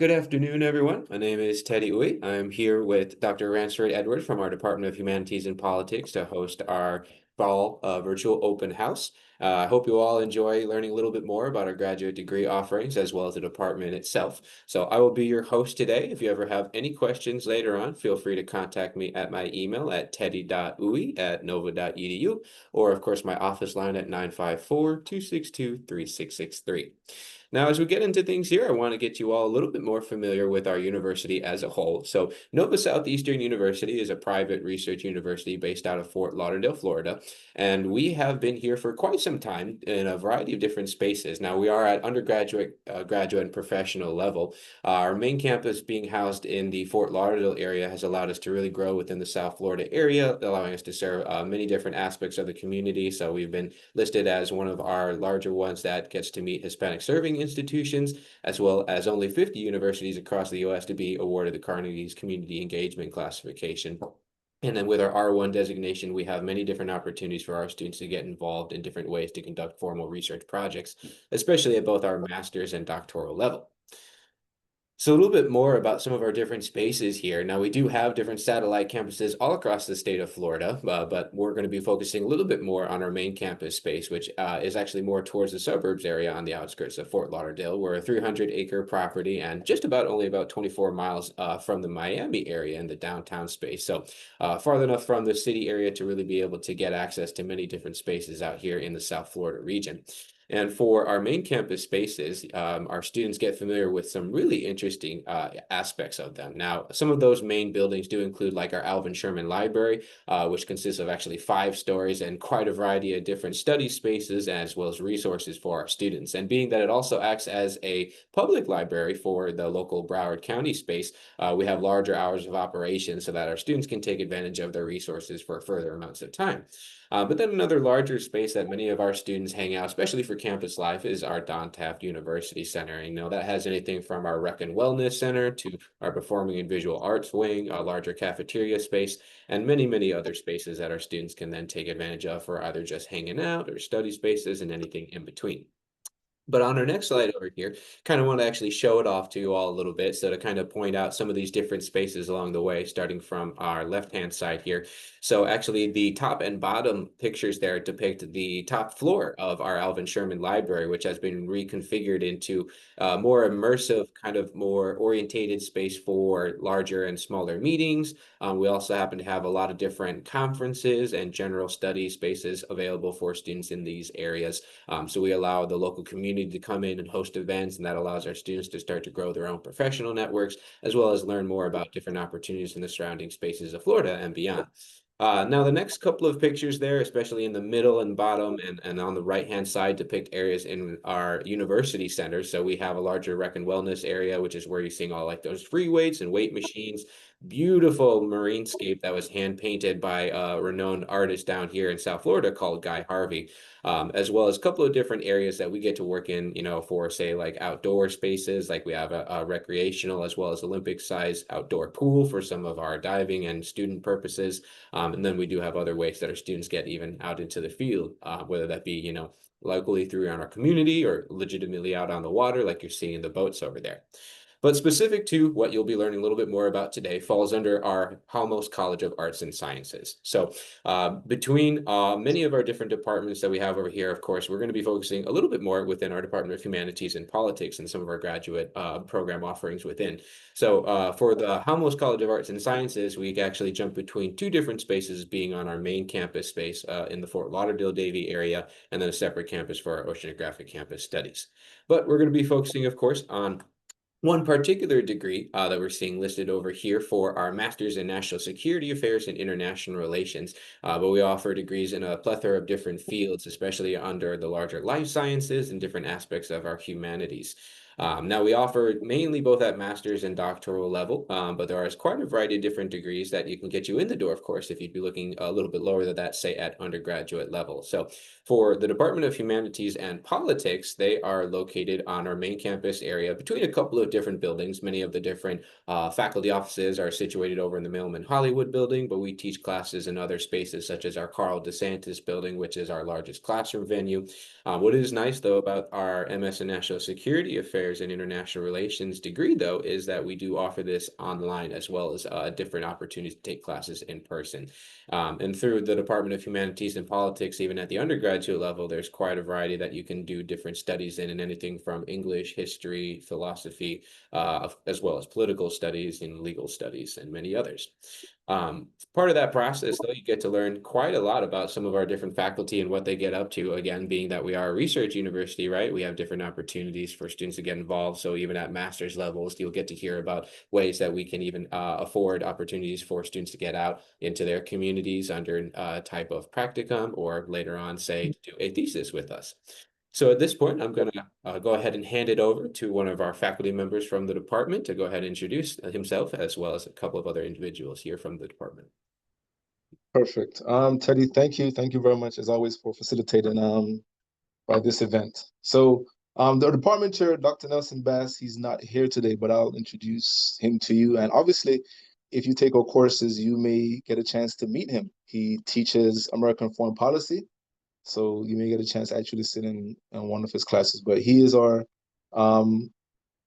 Good afternoon, everyone. My name is Teddy Uy. I'm here with Dr. Ransford Edward from our Department of Humanities and Politics to host our fall virtual open house. I hope you all enjoy learning a little bit more about our graduate degree offerings as well as the department itself. So I will be your host today. If you ever have any questions later on, feel free to contact me at my email at teddy.uy@nova.edu, or of course my office line at 954-262-3663. Now, as we get into things here, I want to get you all a little bit more familiar with our university as a whole. So, Nova Southeastern University is a private research university based out of Fort Lauderdale, Florida, and we have been here for quite some time in a variety of different spaces. Now, we are at undergraduate, graduate, and professional level. Our main campus being housed in the Fort Lauderdale area has allowed us to really grow within the South Florida area, allowing us to serve many different aspects of the community. So, we've been listed as one of our larger ones that gets to meet Hispanic serving institutions, as well as only 50 universities across the U.S. to be awarded the Carnegie's Community Engagement classification. And then with our R1 designation, we have many different opportunities for our students to get involved in different ways to conduct formal research projects, especially at both our master's and doctoral level. So a little bit more about some of our different spaces here. Now, we do have different satellite campuses all across the state of Florida, but we're going to be focusing a little bit more on our main campus space, which is actually more towards the suburbs area on the outskirts of Fort Lauderdale. We're a 300-acre property and just about only about 24 miles from the Miami area in the downtown space. So far enough from the city area to really be able to get access to many different spaces out here in the South Florida region. And for our main campus spaces, our students get familiar with some really interesting aspects of them. Now, some of those main buildings do include like our Alvin Sherman Library, which consists of actually 5 stories and quite a variety of different study spaces as well as resources for our students. And being that it also acts as a public library for the local Broward County space, we have larger hours of operation so that our students can take advantage of their resources for further amounts of time. But then another larger space that many of our students hang out, especially for campus life, is our Don Taft University Center. You know, that has anything from our Rec and Wellness Center to our Performing and Visual Arts Wing, a larger cafeteria space, and many, many other spaces that our students can then take advantage of for either just hanging out or study spaces and anything in between. But on our next slide over here, kind of want to actually show it off to you all a little bit. So to kind of point out some of these different spaces along the way, starting from our left-hand side here. So actually the top and bottom pictures there depict the top floor of our Alvin Sherman Library, which has been reconfigured into a more immersive, kind of more orientated space for larger and smaller meetings. We also happen to have a lot of different conferences and general study spaces available for students in these areas. So we allow the local community to come in and host events, and that allows our students to start to grow their own professional networks, as well as learn more about different opportunities in the surrounding spaces of Florida and beyond. Now, the next couple of pictures there, especially in the middle and bottom and on the right-hand side, depict areas in our university center. So we have a larger rec and wellness area, which is where you're seeing all like those free weights and weight machines. Beautiful marinescape that was hand painted by a renowned artist down here in South Florida called Guy Harvey. As well as a couple of different areas that we get to work in, you know, for say like outdoor spaces, like we have a recreational as well as Olympic size outdoor pool for some of our diving and student purposes. And then we do have other ways that our students get even out into the field, whether that be, you know, locally through our community or legitimately out on the water, like you're seeing in the boats over there. But specific to what you'll be learning a little bit more about today falls under our Halmos College of Arts and Sciences. So between many of our different departments that we have over here, of course, we're going to be focusing a little bit more within our Department of Humanities and Politics and some of our graduate program offerings within. So for the Halmos College of Arts and Sciences, we actually jump between 2 different spaces, being on our main campus space in the Fort Lauderdale-Davie area, and then a separate campus for our Oceanographic Campus Studies. But we're going to be focusing, of course, on one particular degree that we're seeing listed over here for our Master's in National Security Affairs and International Relations, but we offer degrees in a plethora of different fields, especially under the larger life sciences and different aspects of our humanities. Now, we offer mainly both at master's and doctoral level, but there is quite a variety of different degrees that you can get you in the door, of course, if you'd be looking a little bit lower than that, say at undergraduate level. So for the Department of Humanities and Politics, they are located on our main campus area between a couple of different buildings. Many of the different faculty offices are situated over in the Milliman Hollywood building, but we teach classes in other spaces such as our Carl DeSantis building, which is our largest classroom venue. What is nice, though, about our MS in National Security Affairs Affairs and International Relations degree, though, is that we do offer this online as well as different opportunities to take classes in person. And through the Department of Humanities and Politics, even at the undergraduate level, there's quite a variety that you can do different studies in, and anything from English, history, philosophy, as well as political studies and legal studies, and many others. Part of that process, though, you get to learn quite a lot about some of our different faculty and what they get up to. Again, being that we are a research university, right? We have different opportunities for students to get involved. So even at master's levels, you'll get to hear about ways that we can even afford opportunities for students to get out into their communities under a type of practicum, or later on, say, to do a thesis with us. So at this point, I'm going to go ahead and hand it over to one of our faculty members from the department to go ahead and introduce himself, as well as a couple of other individuals here from the department. Perfect. Teddy, thank you. Thank you very much, as always, for facilitating by this event. So the department chair, Dr. Nelson Bass, he's not here today, but I'll introduce him to you. And obviously, if you take our courses, you may get a chance to meet him. He teaches American foreign policy, so you may get a chance to actually sit in one of his classes. But he is our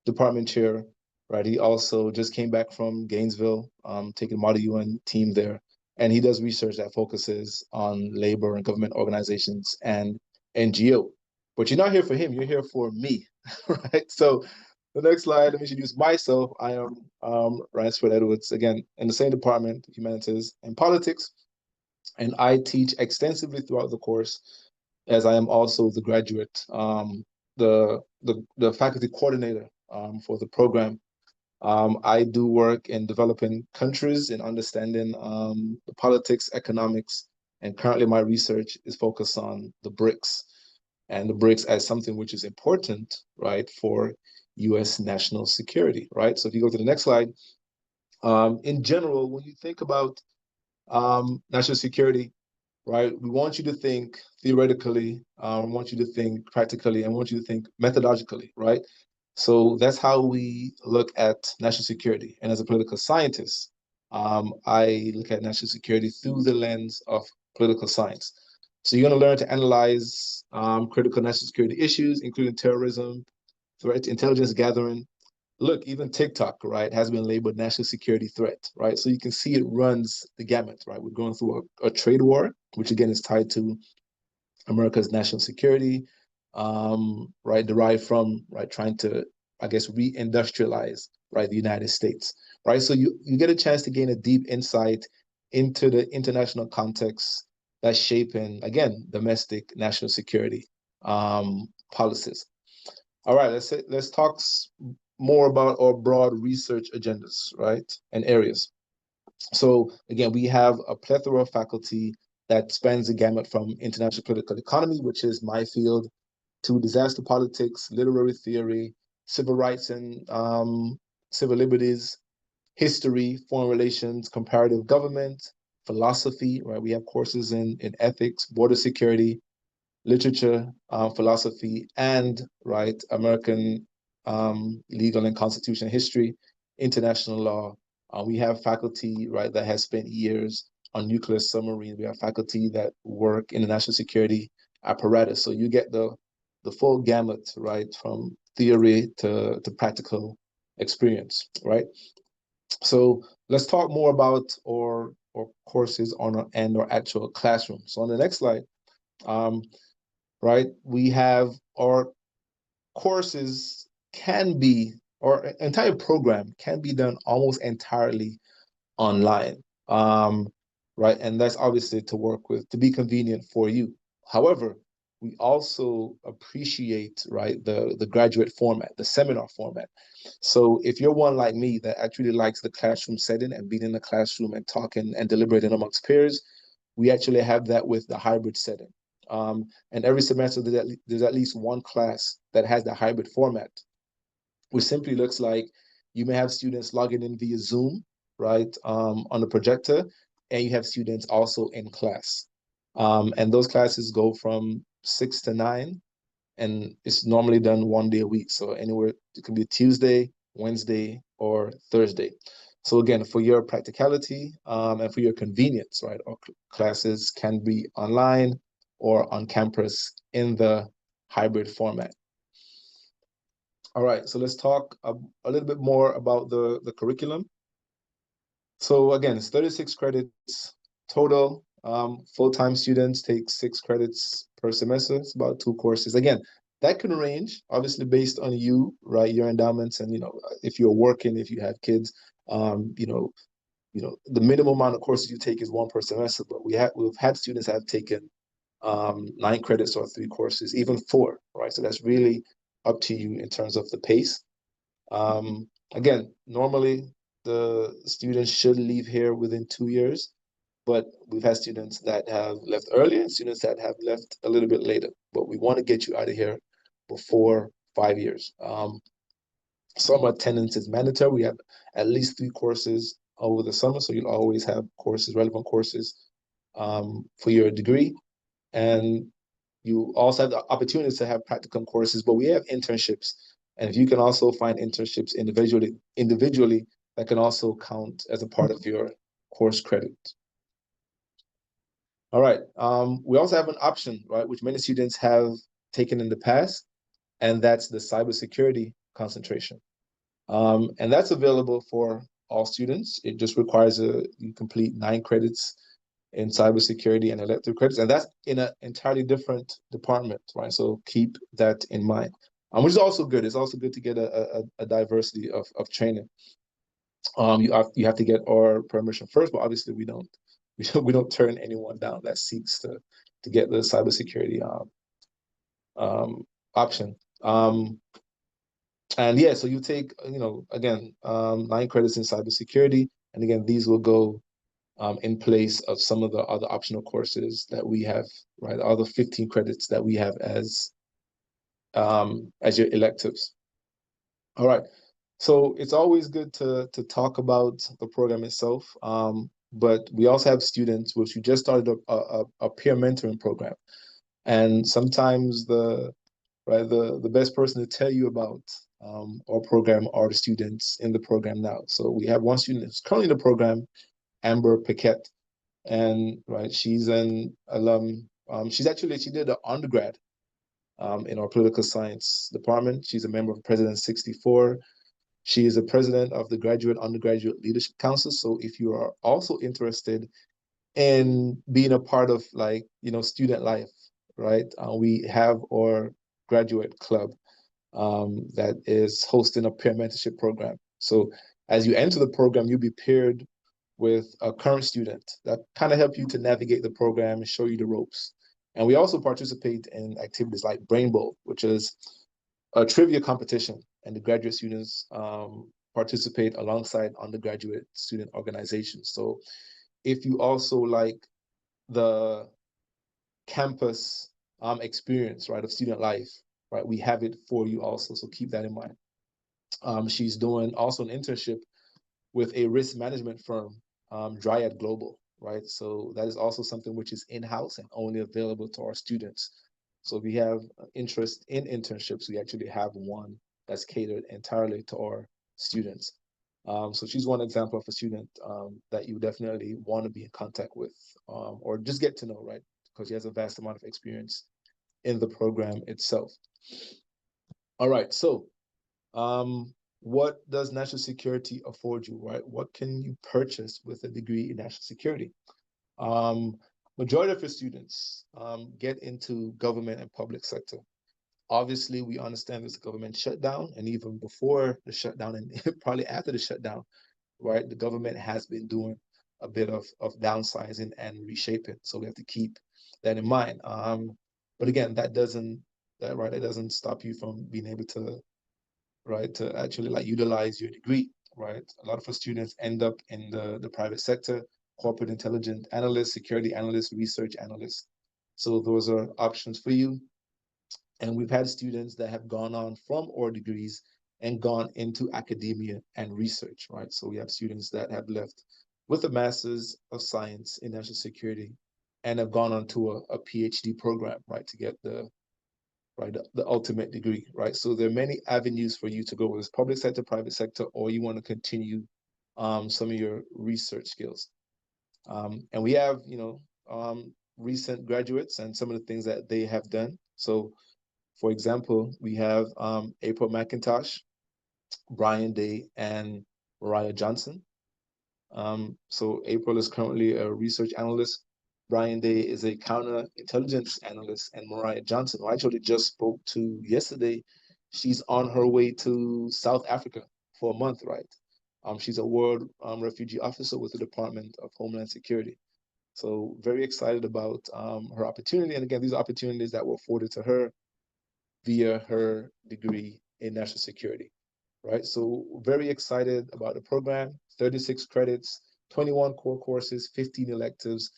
department chair, right? He also just came back from Gainesville, taking Model UN team there. And he does research that focuses on labor and government organizations and NGO. But you're not here for him, you're here for me, right? So the next slide, let me introduce myself. I am Ransford Edwards, again, in the same department, Humanities and Politics. And I teach extensively throughout the course, as I am also the graduate, the faculty coordinator for the program. I do work in developing countries and understanding the politics, economics, and currently my research is focused on the BRICS, and the BRICS as something which is important, right, for U.S. national security, right? So if you go to the next slide, in general, when you think about national security, right, we want you to think theoretically, we want you to think practically, and we want you to think methodologically, right? So that's how we look at national security. And as a political scientist, I look at national security through the lens of political science. So you're going to learn to analyze critical national security issues, including terrorism, threat intelligence gathering. Look, even TikTok, right, has been labeled national security threat, right? So you can see it runs the gamut, right? We're going through a trade war, which again is tied to America's national security, right, derived from, right, trying to, I guess, reindustrialize, right, the United States, right? So you get a chance to gain a deep insight into the international context that's shaping, again, domestic national security policies. All right, let's talk more about our broad research agendas, right, and areas. So again, we have a plethora of faculty that spans the gamut from international political economy, which is my field, to disaster politics, literary theory, civil rights and civil liberties, history, foreign relations, comparative government, philosophy, right? We have courses in ethics, border security, literature, philosophy, and right American legal and constitutional history, international law. We have faculty right that has spent years on nuclear submarines. We have faculty that work in the national security apparatus. So you get the full gamut, right, from theory to practical experience, right? So let's talk more about our courses on our actual classroom. So on the next slide, um, right? We have our courses can be, or entire program can be done almost entirely online, right? And that's obviously to work with, to be convenient for you. However, we also appreciate, right, the graduate format, the seminar format. So if you're one like me that actually likes the classroom setting and being in the classroom and talking and deliberating amongst peers, we actually have that with the hybrid setting. And every semester there's at least one class that has the hybrid format, which simply looks like you may have students logging in via Zoom, right, on the projector, and you have students also in class. And those classes go from 6 to 9, and it's normally done one day a week. So anywhere, it can be Tuesday, Wednesday, or Thursday. So again, for your practicality and for your convenience, right, our classes can be online or on campus in the hybrid format. All right, so let's talk a little bit more about the curriculum. So again, it's 36 credits total. Full-time students take 6 credits per semester. It's about 2 courses. Again, that can range obviously based on you, right? Your endowments and if you're working, if you have kids, um, you know, the minimum amount of courses you take is 1 per semester. But we've had students that have taken 9 credits or 3 courses, even 4, right? So that's really up to you in terms of the pace. Again, normally the students should leave here within 2 years, but we've had students that have left earlier and students that have left a little bit later. But we want to get you out of here before 5 years. Summer attendance is mandatory. We have at least 3 courses over the summer, so you'll always have courses, relevant courses for your degree. And you also have the opportunity to have practicum courses, but we have internships. And if you can also find internships individually, that can also count as a part of your course credit. All right. We also have an option, right, which many students have taken in the past, and that's the cybersecurity concentration. And that's available for all students. It just requires you complete 9 credits in cybersecurity and elective credits, and that's in an entirely different department, right? So keep that in mind. Which is also good. It's also good to get a diversity of training. You have to get our permission first, but obviously we don't turn anyone down that seeks to get the cybersecurity option. And yeah, so you take, again, 9 credits in cybersecurity. And again, these will go in place of some of the other optional courses that we have, right? The other 15 credits that we have as your electives. All right. So it's always good to talk about the program itself. But we also have students, which we just started a peer mentoring program. And sometimes the best person to tell you about our program are the students in the program now. So we have one student who's currently in the program, Amber Paquette, and right, she's an alum. She did an undergrad in our political science department. She's a member of President 64. She is a president of the Graduate Undergraduate Leadership Council. So if you are also interested in being a part of student life, right? We have our graduate club that is hosting a peer mentorship program. So as you enter the program, you'll be paired with a current student that kind of help you to navigate the program and show you the ropes. And we also participate in activities like Brain Bowl, which is a trivia competition, and the graduate students participate alongside undergraduate student organizations. So if you also like the campus experience, right, of student life, right, we have it for you also. So keep that in mind. She's doing also an internship with a risk management firm, Dryad Global, right? So that is also something which is in-house and only available to our students. So if you have interest in internships, we actually have one that's catered entirely to our students. So she's one example of a student that you definitely want to be in contact with or just get to know, right? Because she has a vast amount of experience in the program itself. All right, so what does national security afford you, right? What can you purchase with a degree in national security? Um, Majority of your students get into government and public sector. Obviously, we understand there's a government shutdown, and even before the shutdown and probably after the shutdown, right, the government has been doing a bit of downsizing and reshaping. So we have to keep that in mind. But again, that doesn't stop you from being able to right, to actually utilize your degree, right? A lot of our students end up in the private sector, corporate intelligence analyst, security analyst, research analyst. So those are options for you. And we've had students that have gone on from our degrees and gone into academia and research, right? So we have students that have left with a master's of science in national security and have gone on to a PhD program, right, to get right? The ultimate degree, right? So there are many avenues for you to go, whether it's public sector, private sector, or you want to continue some of your research skills. And we have, recent graduates and some of the things that they have done. So For example, we have April McIntosh, Brian Day, and Mariah Johnson. So April is currently a research analyst. Brian Day is a counterintelligence analyst, and Mariah Johnson, who I actually just spoke to yesterday, she's on her way to South Africa for a month, right? She's a world refugee officer with the Department of Homeland Security. So very excited about her opportunity. And again, these are opportunities that were afforded to her via her degree in national security, right? So very excited about the program, 36 credits, 21 core courses, 15 electives.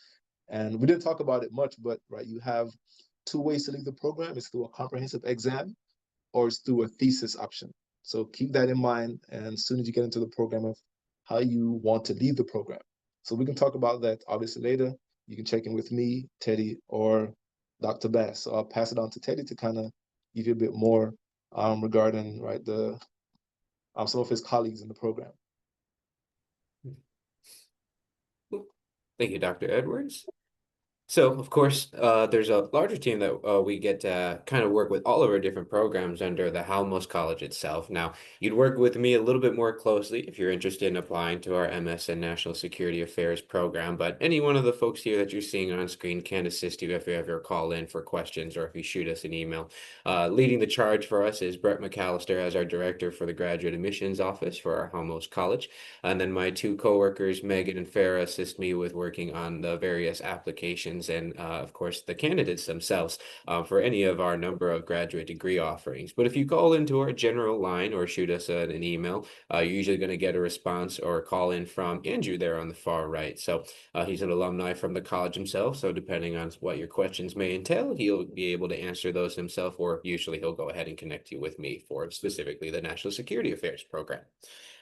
And we didn't talk about it much, but right, you have two ways to leave the program. It's through a comprehensive exam or it's through a thesis option. So keep that in mind. And as soon as you get into the program of how you want to leave the program. So we can talk about that obviously later. You can check in with me, Teddy, or Dr. Bass. So I'll pass it on to Teddy to kind of give you a bit more regarding right the some of his colleagues in the program. Thank you, Dr. Edwards. So, of course, there's a larger team that we get to kind of work with all of our different programs under the Halmos College itself. Now, you'd work with me a little bit more closely if you're interested in applying to our MS in National Security Affairs program, but any one of the folks here that you're seeing on screen can assist you if you ever call in for questions or if you shoot us an email. Leading the charge for us is Brett McAllister as our director for the Graduate Admissions Office for our Halmos College. And then my two coworkers, Megan and Farah, assist me with working on the various applications and, of course, the candidates themselves for any of our number of graduate degree offerings. But if you call into our general line or shoot us an email, you're usually going to get a response or a call in from Andrew there on the far right. So he's an alumni from the college himself. So depending on what your questions may entail, he'll be able to answer those himself, or usually he'll go ahead and connect you with me for specifically the National Security Affairs program.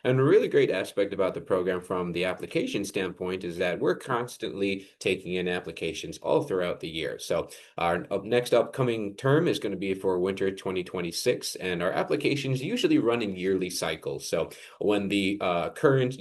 And a really great aspect about the program from the application standpoint is that we're constantly taking in applications all throughout the year. So our next upcoming term is going to be for winter 2026, and our applications usually run in yearly cycles. So when the current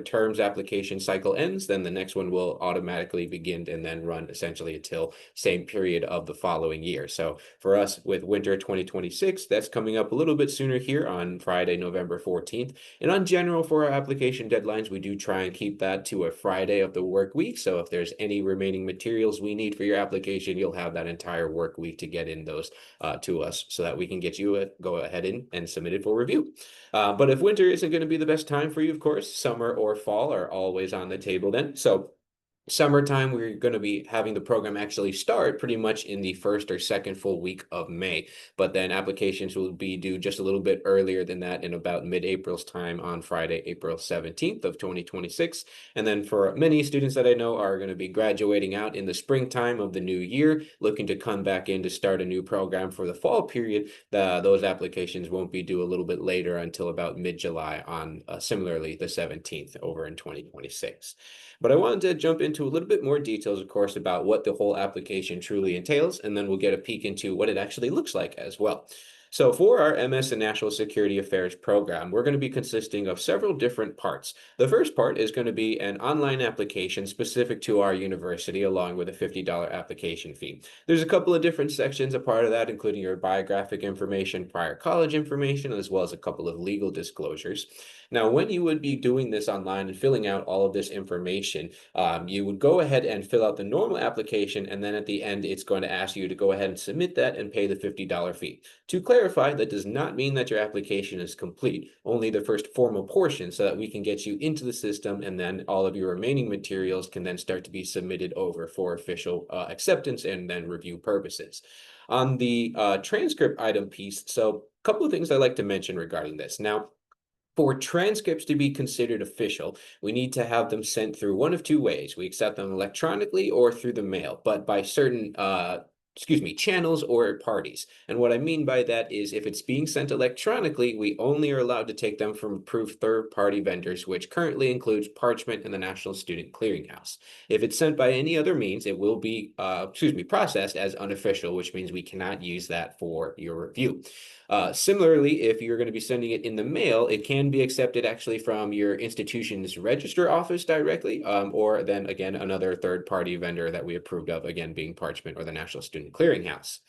term's application cycle ends, then the next one will automatically begin and then run essentially until same period of the following year. So for us with winter 2026, that's coming up a little bit sooner here on Friday, November 14th. And on general for our application deadlines, we do try and keep that to a Friday of the work week. So if there's any remaining materials we need for your application, you'll have that entire work week to get in those to us so that we can get you go ahead and submit it for review. But if winter isn't going to be the best time for you, of course, summer or fall are always on the table then. So summertime, we're going to be having the program actually start pretty much in the first or second full week of May. But then applications will be due just a little bit earlier than that in about mid-April's time on Friday, April 17th of 2026. And then for many students that I know are going to be graduating out in the springtime of the new year, looking to come back in to start a new program for the fall period, those applications won't be due a little bit later until about mid-July on similarly the 17th over in 2026. But I wanted to jump into a little bit more details, of course, about what the whole application truly entails, and then we'll get a peek into what it actually looks like as well. So for our MS in National Security Affairs program, we're going to be consisting of several different parts. The first part is going to be an online application specific to our university, along with a $50 application fee. There's a couple of different sections a part of that, including your biographic information, prior college information, as well as a couple of legal disclosures. Now, when you would be doing this online and filling out all of this information, you would go ahead and fill out the normal application, and then at the end, it's going to ask you to go ahead and submit that and pay the $50 fee. To clarify, that does not mean that your application is complete, only the first formal portion so that we can get you into the system, and then all of your remaining materials can then start to be submitted over for official acceptance and then review purposes. On the transcript item piece, so a couple of things I like to mention regarding this. Now, for transcripts to be considered official, we need to have them sent through one of two ways. We accept them electronically or through the mail, but by certain channels or parties. And what I mean by that is if it's being sent electronically, we only are allowed to take them from approved third-party vendors, which currently includes Parchment and the National Student Clearinghouse. If it's sent by any other means, it will be, processed as unofficial, which means we cannot use that for your review. Similarly, if you're going to be sending it in the mail, it can be accepted actually from your institution's register office directly, or then again, another third-party vendor that we approved of, again, being Parchment or the National Student Clearinghouse.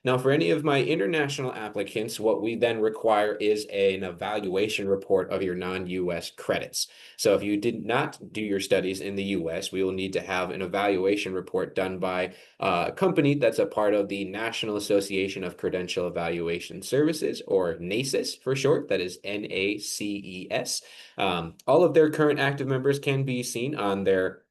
Now, for any of my international applicants, what we then require is an evaluation report of your non-US credits. So if you did not do your studies in the US, we will need to have an evaluation report done by a company that's a part of the National Association of Credential Evaluation Services, or NACES for short. That is NACES. All of their current active members can be seen on their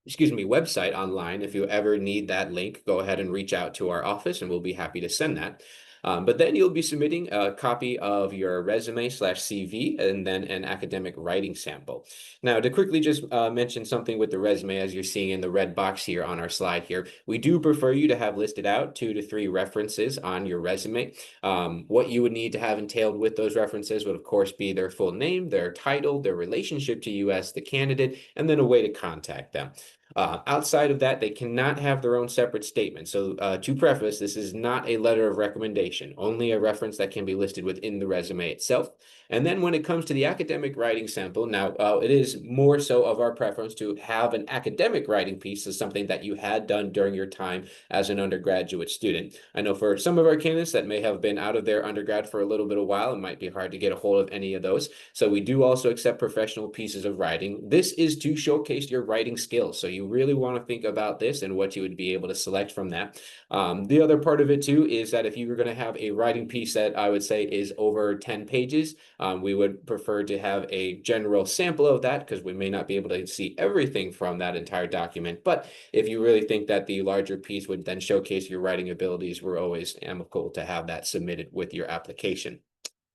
website online. If you ever need that link, go ahead and reach out to our office and we'll be happy to send that. But then you'll be submitting a copy of your resume slash CV and then an academic writing sample. Now, to quickly just mention something with the resume, as you're seeing in the red box here on our slide here, we do prefer you to have listed out 2 to 3 references on your resume. What you would need to have entailed with those references would, of course, be their full name, their title, their relationship to you as the candidate, and then a way to contact them. Outside of that, they cannot have their own separate statement. So to preface, this is not a letter of recommendation, only a reference that can be listed within the resume itself. And then when it comes to the academic writing sample, now it is more so of our preference to have an academic writing piece as something that you had done during your time as an undergraduate student. I know for some of our candidates that may have been out of their undergrad for a little bit of while, it might be hard to get a hold of any of those. So we do also accept professional pieces of writing. This is to showcase your writing skills. So you really want to think about this and what you would be able to select from that. The other part of it too is that if you were going to have a writing piece that I would say is over 10 pages, we would prefer to have a general sample of that because we may not be able to see everything from that entire document. But if you really think that the larger piece would then showcase your writing abilities, we're always amicable to have that submitted with your application.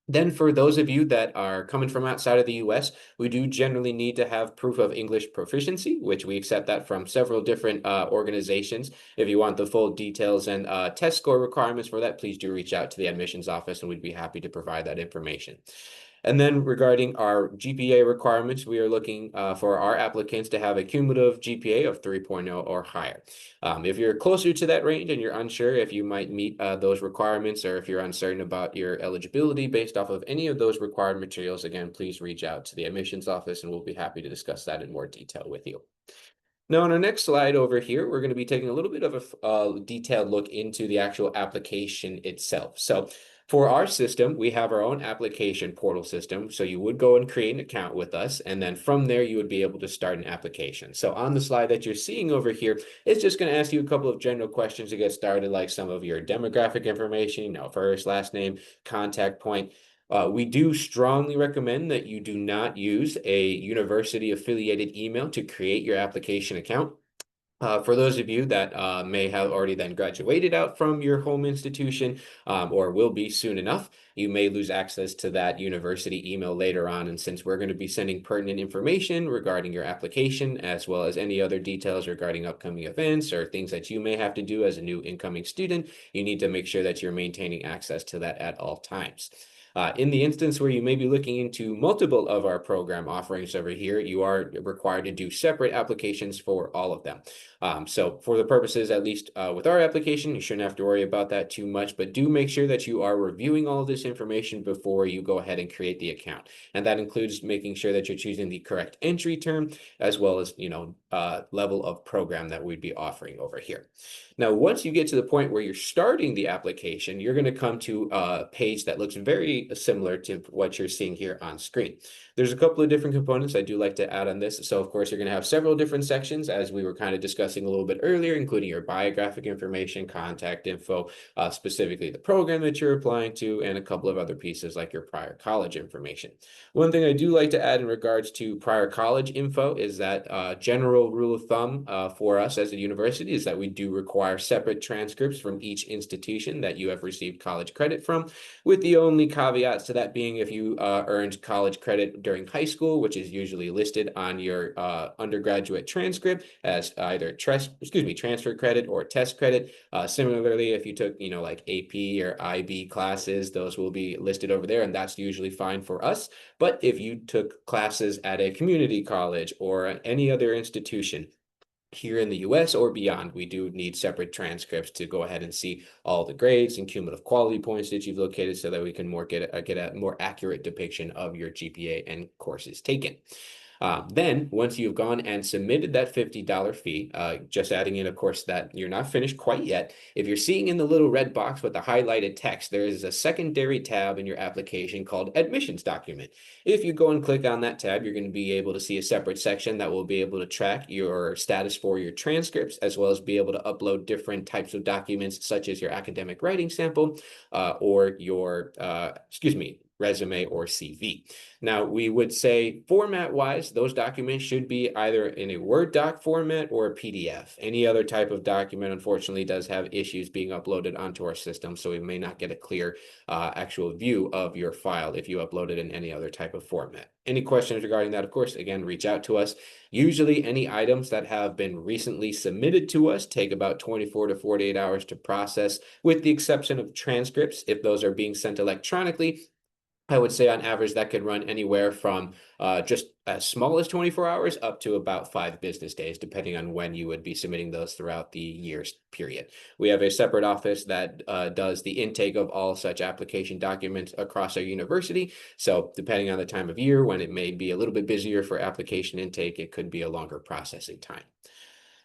Then for those of you that are coming from outside of the US, we do generally need to have proof of English proficiency, which we accept that from several different organizations. If you want the full details and test score requirements for that, please do reach out to the admissions office and we'd be happy to provide that information. And then regarding our GPA requirements, we are looking for our applicants to have a cumulative GPA of 3.0 or higher. If you're closer to that range and you're unsure if you might meet those requirements, or if you're uncertain about your eligibility based off of any of those required materials, again, please reach out to the admissions office and we'll be happy to discuss that in more detail with you. Now, on our next slide over here, we're going to be taking a little bit of a detailed look into the actual application itself. So for our system, we have our own application portal system. So you would go and create an account with us, and then from there, you would be able to start an application. So on the slide that you're seeing over here, it's just going to ask you a couple of general questions to get started, like some of your demographic information, first, last name, contact point. We do strongly recommend that you do not use a university affiliated email to create your application account. For those of you that may have already then graduated out from your home institution or will be soon enough, you may lose access to that university email later on. And since we're going to be sending pertinent information regarding your application, as well as any other details regarding upcoming events or things that you may have to do as a new incoming student, you need to make sure that you're maintaining access to that at all times. In the instance where you may be looking into multiple of our program offerings over here, you are required to do separate applications for all of them. So for the purposes, at least with our application, you shouldn't have to worry about that too much, but do make sure that you are reviewing all of this information before you go ahead and create the account. And that includes making sure that you're choosing the correct entry term, as well as, level of program that we'd be offering over here. Now, once you get to the point where you're starting the application, you're going to come to a page that looks very similar to what you're seeing here on screen. There's a couple of different components I do like to add on this. So, of course, you're going to have several different sections, as we were kind of discussing a little bit earlier, including your biographic information, contact info, specifically the program that you're applying to, and a couple of other pieces like your prior college information. One thing I do like to add in regards to prior college info is that general rule of thumb for us as a university is that we do require separate transcripts from each institution that you have received college credit from, with the only caveats to that being if you earned college credit during high school, which is usually listed on your undergraduate transcript as either transfer credit or test credit. Similarly, if you took, like AP or IB classes, those will be listed over there, and that's usually fine for us. But if you took classes at a community college or any other institution here in the US or beyond, we do need separate transcripts to go ahead and see all the grades and cumulative quality points that you've located so that we can get a more accurate depiction of your GPA and courses taken. Then, once you've gone and submitted that $50 fee, just adding in, of course, that you're not finished quite yet. If you're seeing in the little red box with the highlighted text, there is a secondary tab in your application called Admissions Document. If you go and click on that tab, you're going to be able to see a separate section that will be able to track your status for your transcripts, as well as be able to upload different types of documents, such as your academic writing sample or your, resume or CV. Now, we would say format-wise, those documents should be either in a Word doc format or a PDF. Any other type of document, unfortunately, does have issues being uploaded onto our system, so we may not get a clear actual view of your file if you upload it in any other type of format. Any questions regarding that, of course, again, reach out to us. Usually, any items that have been recently submitted to us take about 24 to 48 hours to process, with the exception of transcripts. If those are being sent electronically, I would say on average that could run anywhere from just as small as 24 hours up to about 5 business days, depending on when you would be submitting those throughout the year's period. We have a separate office that does the intake of all such application documents across our university. So depending on the time of year, when it may be a little bit busier for application intake, it could be a longer processing time.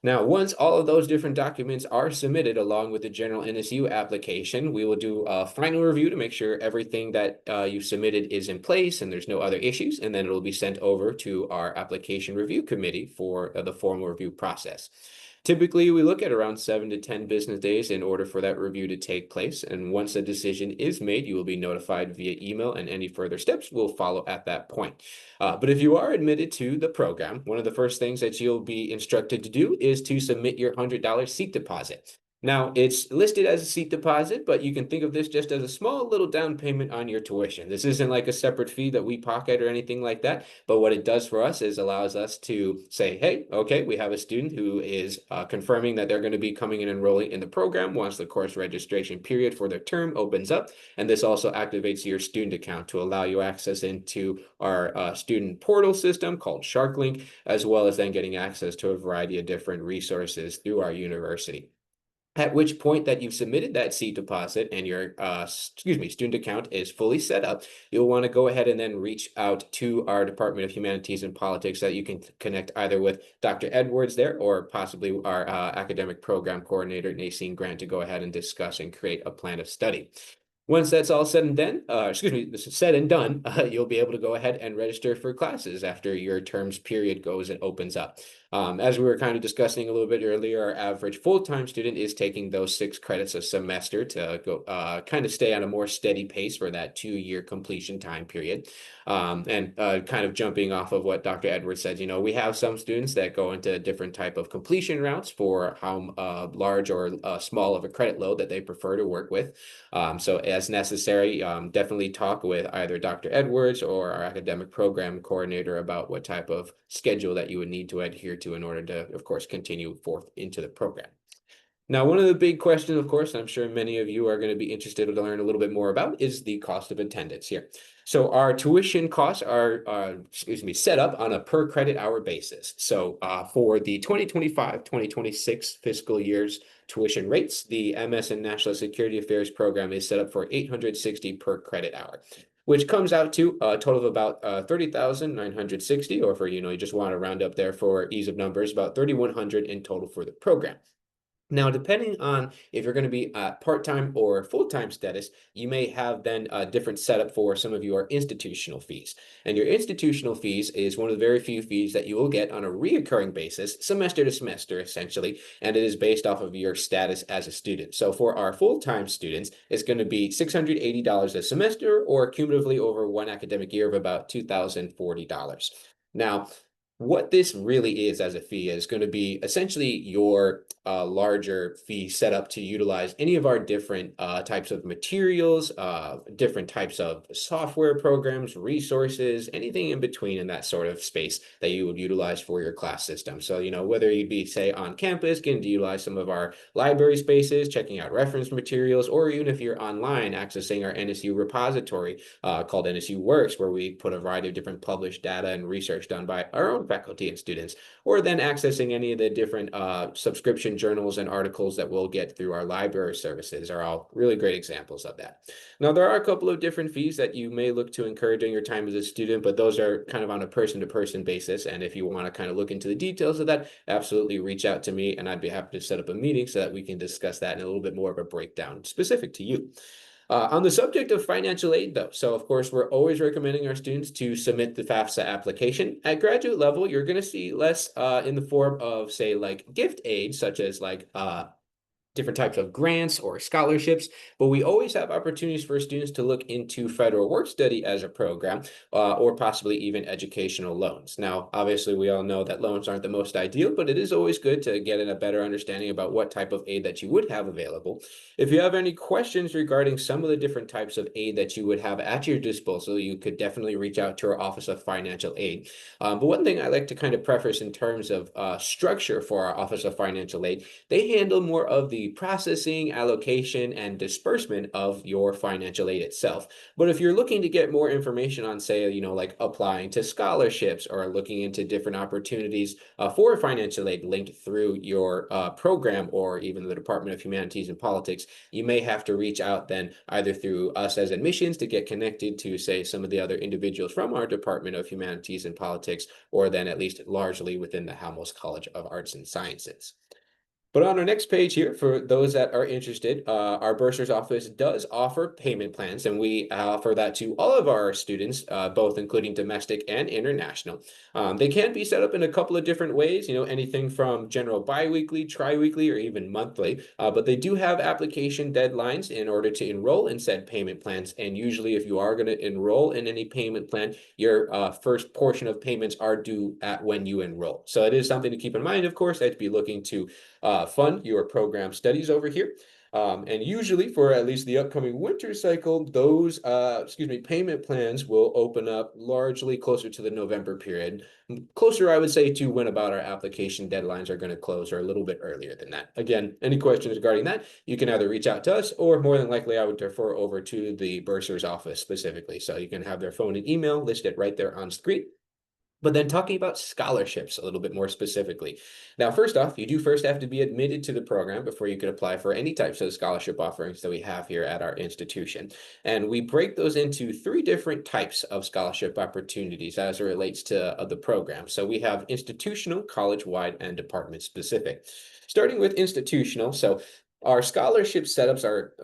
Now, once all of those different documents are submitted along with the general NSU application, we will do a final review to make sure everything that you submitted is in place and there's no other issues, and then it will be sent over to our application review committee for the formal review process. Typically, we look at around 7 to 10 business days in order for that review to take place. And once a decision is made, you will be notified via email, and any further steps will follow at that point. But if you are admitted to the program, one of the first things that you'll be instructed to do is to submit your $100 seat deposit. Now, it's listed as a seat deposit, but you can think of this just as a small little down payment on your tuition. This isn't like a separate fee that we pocket or anything like that, but what it does for us is allows us to say, hey, okay, we have a student who is confirming that they're going to be coming and enrolling in the program once the course registration period for their term opens up. And this also activates your student account to allow you access into our student portal system called SharkLink, as well as then getting access to a variety of different resources through our university. At which point that you've submitted that seat deposit and your student account is fully set up, you'll want to go ahead and then reach out to our Department of Humanities and Politics so that you can connect either with Dr. Edwards there or possibly our academic program coordinator, Naseen Grant, to go ahead and discuss and create a plan of study. Once that's all said and done, said and done, you'll be able to go ahead and register for classes after your terms period goes and opens up. As we were kind of discussing a little bit earlier, our average full-time student is taking those 6 credits a semester to go kind of stay on a more steady pace for that 2-year completion time period. And kind of jumping off of what Dr. Edwards said, we have some students that go into different type of completion routes for how large or small of a credit load that they prefer to work with. So as necessary, definitely talk with either Dr. Edwards or our academic program coordinator about what type of schedule that you would need to adhere to in order to, of course, continue forth into the program. Now, one of the big questions, of course, I'm sure many of you are going to be interested to learn a little bit more about is the cost of attendance here. So our tuition costs are, set up on a per credit hour basis. So for the 2025-2026 fiscal year's tuition rates, the MS and National Security Affairs program is set up for $860 per credit hour, which comes out to a total of about 30,960, or for, you just want to round up there for ease of numbers, about 3,100 in total for the program. Now, depending on if you're going to be part-time or full-time status, you may have then a different setup for some of your institutional fees. And your institutional fees is one of the very few fees that you will get on a reoccurring basis, semester to semester, essentially, and it is based off of your status as a student. So for our full-time students, it's going to be $680 a semester, or cumulatively over one academic year of about $2,040. Now, what this really is as a fee is going to be essentially your larger fee set up to utilize any of our different types of materials, different types of software programs, resources, anything in between in that sort of space that you would utilize for your class system. So, whether you'd be, say, on campus, getting to utilize some of our library spaces, checking out reference materials, or even if you're online, accessing our NSU repository called NSU Works, where we put a variety of different published data and research done by our own from faculty and students, or then accessing any of the different subscription journals and articles that we'll get through our library services are all really great examples of that. Now, there are a couple of different fees that you may look to incur during your time as a student, but those are kind of on a person-to-person basis. And if you want to kind of look into the details of that, absolutely reach out to me, and I'd be happy to set up a meeting so that we can discuss that in a little bit more of a breakdown specific to you. On the subject of financial aid, though, so of course, we're always recommending our students to submit the FAFSA application. At graduate level, you're going to see less in the form of, say, like gift aid, such as like different types of grants or scholarships, but we always have opportunities for students to look into federal work study as a program, or possibly even educational loans. Now, obviously, we all know that loans aren't the most ideal, but it is always good to get a better understanding about what type of aid that you would have available. If you have any questions regarding some of the different types of aid that you would have at your disposal, you could definitely reach out to our Office of Financial Aid. But one thing I like to kind of preface in terms of structure for our Office of Financial Aid, they handle more of the processing, allocation, and disbursement of your financial aid itself. But if you're looking to get more information on, say, like applying to scholarships or looking into different opportunities for financial aid linked through your program or even the Department of Humanities and Politics, you may have to reach out then either through us as admissions to get connected to, say, some of the other individuals from our Department of Humanities and Politics, or then at least largely within the Halmos College of Arts and Sciences. But on our next page here, for those that are interested, our bursar's office does offer payment plans, and we offer that to all of our students, both including domestic and international. They can be set up in a couple of different ways, anything from general biweekly, tri-weekly, or even monthly. But they do have application deadlines in order to enroll in said payment plans. And usually, if you are going to enroll in any payment plan, your first portion of payments are due at when you enroll. So it is something to keep in mind, of course, that to be looking to fund your program studies over here. And usually for at least the upcoming winter cycle, those payment plans will open up largely closer to the November period. Closer, I would say, to when about our application deadlines are going to close, or a little bit earlier than that. Again, any questions regarding that, you can either reach out to us, or more than likely I would defer over to the bursar's office specifically. So you can have their phone and email listed right there on screen. But then talking about scholarships a little bit more specifically. Now, first off, you do first have to be admitted to the program before you can apply for any types of scholarship offerings that we have here at our institution. And we break those into three different types of scholarship opportunities as it relates to the program. So we have institutional, college-wide, and department-specific. Starting with institutional, so our scholarship setups are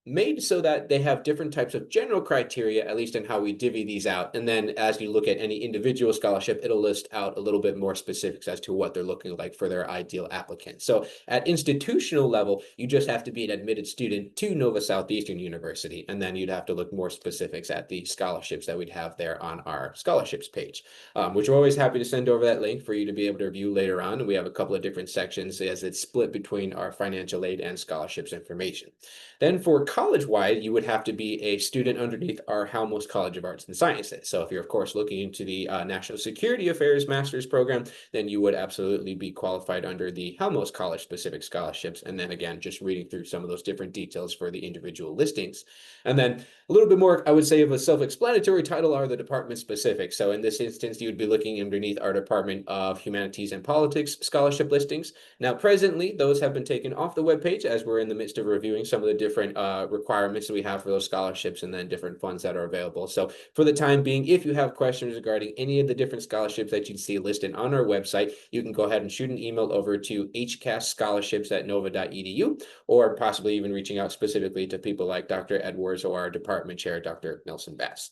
made so that they have different types of general criteria, at least in how we divvy these out. And then as you look at any individual scholarship, it'll list out a little bit more specifics as to what they're looking like for their ideal applicant. So at institutional level, you just have to be an admitted student to Nova Southeastern University. And then you'd have to look more specifics at the scholarships that we'd have there on our scholarships page, which we're always happy to send over that link for you to be able to review later on. And we have a couple of different sections as it's split between our financial aid and scholarships information. Then for college-wide, you would have to be a student underneath our Halmos College of Arts and Sciences. So if you're, of course, looking into the National Security Affairs Master's Program, then you would absolutely be qualified under the Halmos College-specific scholarships. And then again, just reading through some of those different details for the individual listings. And then a little bit more, I would say, of a self-explanatory title are the department specific. So in this instance, you would be looking underneath our Department of Humanities and Politics scholarship listings. Now, presently, those have been taken off the webpage as we're in the midst of reviewing some of the different requirements that we have for those scholarships and then different funds that are available. So for the time being, if you have questions regarding any of the different scholarships that you see listed on our website, you can go ahead and shoot an email over to hcastscholarships@nova.edu, or possibly even reaching out specifically to people like Dr. Edwards or our department chair, Dr. Nelson Bass.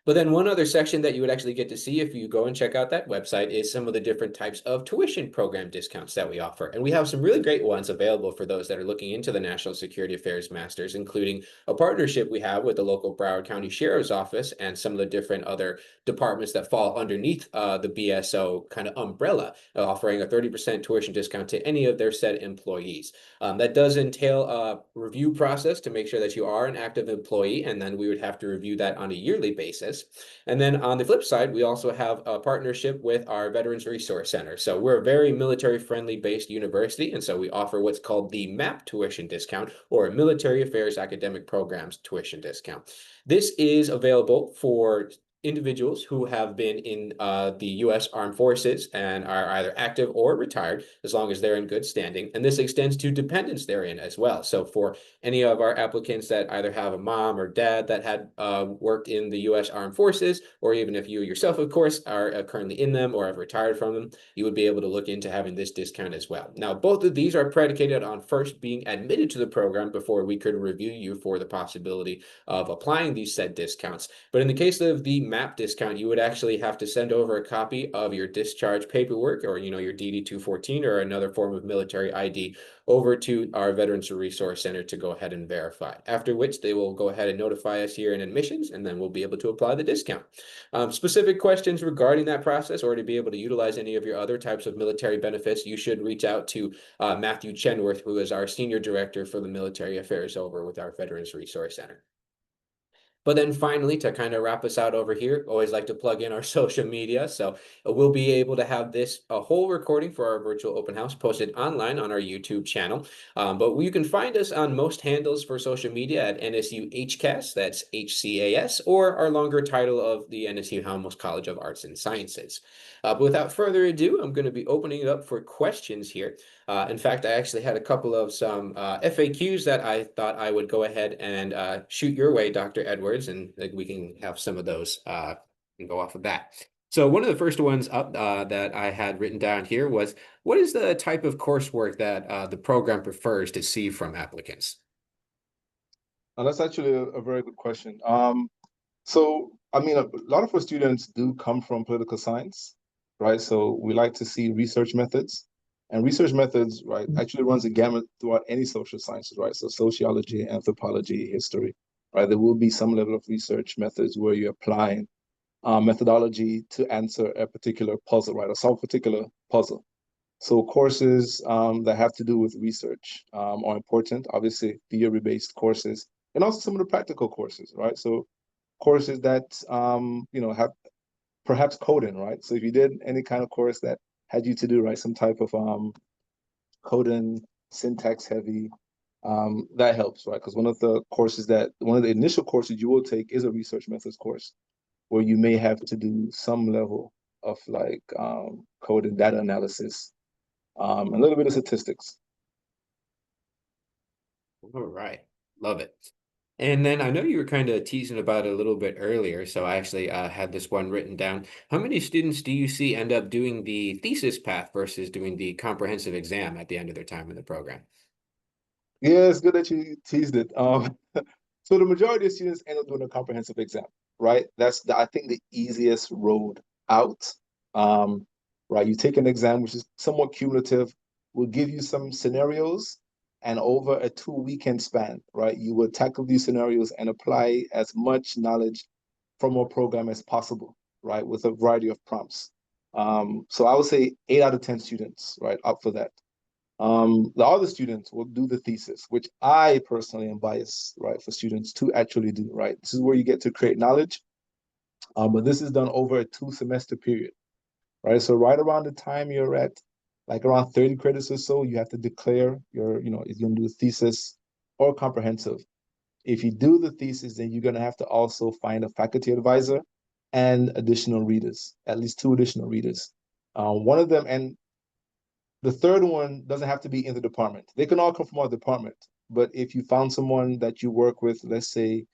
But then one other section that you would actually get to see if you go and check out that website is some of the different types of tuition program discounts that we offer. And we have some really great ones available for those that are looking into the National Security Affairs Masters, including a partnership we have with the local Broward County Sheriff's Office and some of the different other departments that fall underneath the BSO kind of umbrella, offering a 30% tuition discount to any of their said employees. That does entail a review process to make sure that you are an active employee, and then we would have to review that on a yearly basis. And then on the flip side, we also have a partnership with our Veterans Resource Center. So we're a very military-friendly based university, and so we offer what's called the MAP tuition discount, or Military Affairs Academic Programs tuition discount. This is available for individuals who have been in the U.S. Armed Forces and are either active or retired, as long as they're in good standing. And this extends to dependents therein as well. So for any of our applicants that either have a mom or dad that had worked in the U.S. Armed Forces, or even if you yourself, of course, are currently in them or have retired from them, you would be able to look into having this discount as well. Now, both of these are predicated on first being admitted to the program before we could review you for the possibility of applying these said discounts. But in the case of the MAP discount, you would actually have to send over a copy of your discharge paperwork or, your DD 214 or another form of military ID over to our Veterans Resource Center to go ahead and verify. After which they will go ahead and notify us here in admissions, and then we'll be able to apply the discount. Specific questions regarding that process or to be able to utilize any of your other types of military benefits, you should reach out to Matthew Chenworth, who is our Senior Director for the Military Affairs over with our Veterans Resource Center. But then finally, to kind of wrap us out over here, always like to plug in our social media. So we'll be able to have this a whole recording for our virtual open house posted online on our YouTube channel. But you can find us on most handles for social media at NSU HCAS, that's HCAS, or our longer title of the NSU Halmos College of Arts and Sciences. But without further ado, I'm going to be opening it up for questions here. In fact, I actually had a couple of some FAQs that I thought I would go ahead and shoot your way, Dr. Edwards, and we can have some of those and go off of that. So one of the first ones up that I had written down here was, what is the type of coursework that the program prefers to see from applicants? Now, that's actually a very good question. So, I mean, a lot of our students do come from political science, right? So we like to see research methods. And research methods, right, actually runs a gamut throughout any social sciences, right? So sociology, anthropology, history, right? There will be some level of research methods where you're applying methodology to answer a particular puzzle, right? Or solve a particular puzzle. So courses that have to do with research are important, obviously theory-based courses, and also some of the practical courses, right? So courses that have perhaps coding, right? So if you did any kind of course that had you to do, right, some type of coding, syntax heavy, that helps, right? Because one of the initial courses you will take is a research methods course where you may have to do some level of like code and data analysis, a little bit of statistics. All right. Love it. And then I know you were kind of teasing about it a little bit earlier, so I actually had this one written down. How many students do you see end up doing the thesis path versus doing the comprehensive exam at the end of their time in the program? Yeah, it's good that you teased it. So the majority of students end up doing a comprehensive exam, right? I think the easiest road out. Um, right, you take an exam which is somewhat cumulative, will give you some scenarios, and over a 2 weekend span, right, you will tackle these scenarios and apply as much knowledge from our program as possible, right, with a variety of prompts. So I would say 8 out of 10 students, right, up for that. The other students will do the thesis, which I personally am biased, right, for students to actually do, right? This is where you get to create knowledge, but this is done over a 2 semester period, right? So right around the time you're at like around 30 credits or so, you have to declare if you're gonna do a thesis or comprehensive. If you do the thesis, then you're gonna have to also find a faculty advisor and additional readers, at least 2 additional readers. One of them, and the third one doesn't have to be in the department. They can all come from our department. But if you found someone that you work with, let's say,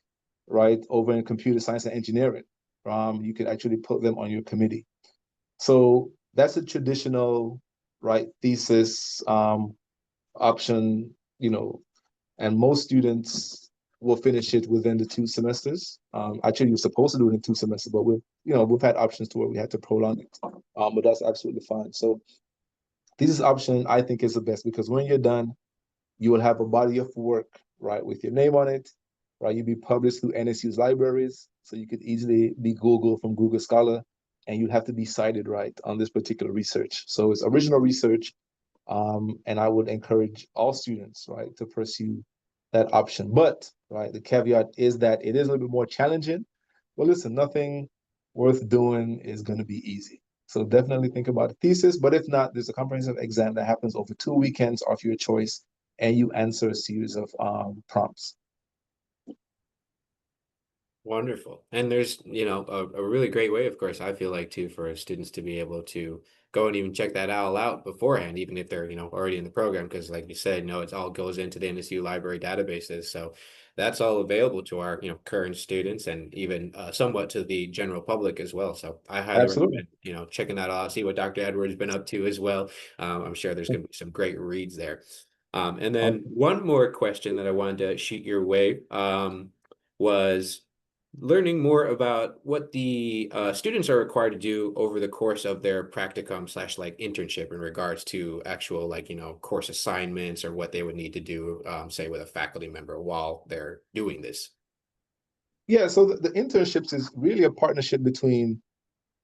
right, over in computer science and engineering, you could actually put them on your committee. So that's a traditional, right, thesis option, and most students will finish it within the 2 semesters. Actually, you're supposed to do it in 2 semesters, but we've had options to where we had to prolong it. But that's absolutely fine. So this option I think is the best because when you're done, you will have a body of work, right, with your name on it, right? You'll be published through NSU's libraries, so you could easily be Google from Google Scholar, and you have to be cited, right, on this particular research. So it's original research, and I would encourage all students, right, to pursue that option. But, right, the caveat is that it is a little bit more challenging. But listen, nothing worth doing is going to be easy. So definitely think about a thesis. But if not, there's a comprehensive exam that happens over 2 weekends of your choice, and you answer a series of prompts. Wonderful. And there's, a really great way, of course, I feel like too, for students to be able to go and even check that all out beforehand, even if they're, already in the program. Because like you said, it all goes into the NSU library databases. So that's all available to our, current students and even somewhat to the general public as well. So I highly Absolutely. recommend, checking that out, see what Dr. Edwards has been up to as well. I'm sure there's going to be some great reads there. And then one more question that I wanted to shoot your way was learning more about what the students are required to do over the course of their practicum slash like internship in regards to actual like course assignments or what they would need to do say with a faculty member while they're doing this. Yeah, so the internships is really a partnership between,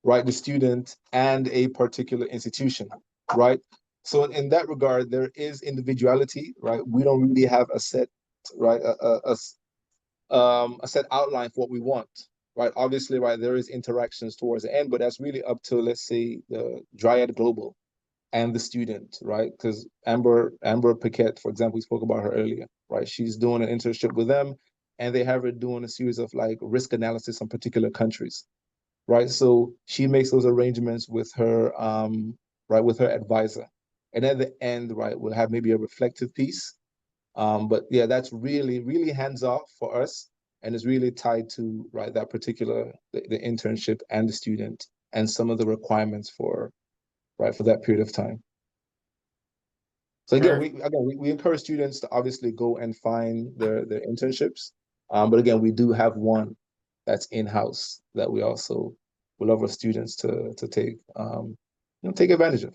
right, the student and a particular institution, right? So in that regard, there is individuality, right? We don't really have a set, right, a set outline for what we want, right? Obviously, right, there is interactions towards the end, but that's really up to, let's say, the Dryad Global and the student, right? Because Amber Paquette, for example, we spoke about her earlier, right? She's doing an internship with them, and they have her doing a series of like risk analysis on particular countries, right? So she makes those arrangements with her, right, with her advisor, and at the end, right, we'll have maybe a reflective piece. But yeah, that's really, really hands off for us, and it's really tied to, right, that particular the internship and the student and some of the requirements for, right, for that period of time. So again, Perfect. we encourage students to obviously go and find their internships. But again, we do have one that's in-house that we also would love our students to take take advantage of.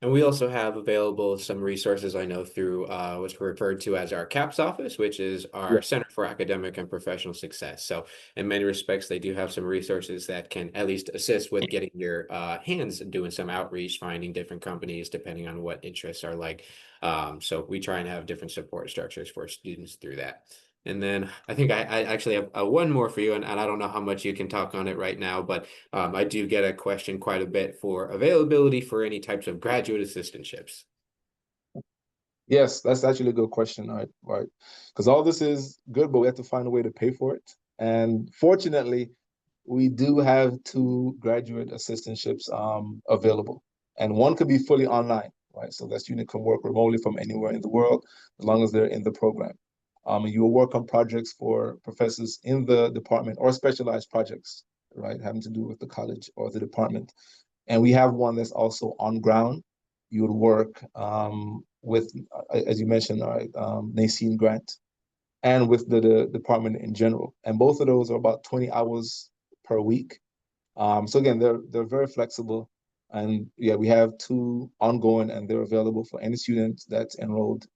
And we also have available some resources I know through what's referred to as our CAPS office, which is Yeah. our Center for Academic and Professional Success. So, in many respects, they do have some resources that can at least assist with getting your hands doing some outreach, finding different companies depending on what interests are like. So, we try and have different support structures for students through that. And then I think I actually have one more for you, and I don't know how much you can talk on it right now, but I do get a question quite a bit for availability for any types of graduate assistantships. Yes, that's actually a good question, right? Right. Because all this is good, but we have to find a way to pay for it. And fortunately, we do have two graduate assistantships available, and one could be fully online, right? So that student can work remotely from anywhere in the world as long as they're in the program. And you will work on projects for professors in the department or specialized projects, right, having to do with the college or the department. And we have one that's also on ground. You would work with, as you mentioned, right, Nassim Grant, and with the department in general. And both of those are about 20 hours per week. So again, they're very flexible. And yeah, we have two ongoing, and they're available for any student that's enrolled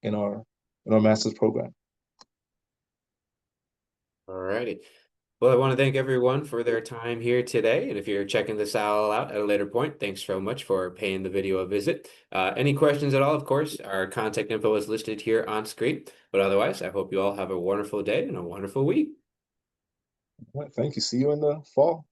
in our master's program. All righty. Well, I want to thank everyone for their time here today. And if you're checking this all out at a later point, thanks so much for paying the video a visit. Any questions at all, of course, our contact info is listed here on screen. But otherwise, I hope you all have a wonderful day and a wonderful week. All right, thank you. See you in the fall.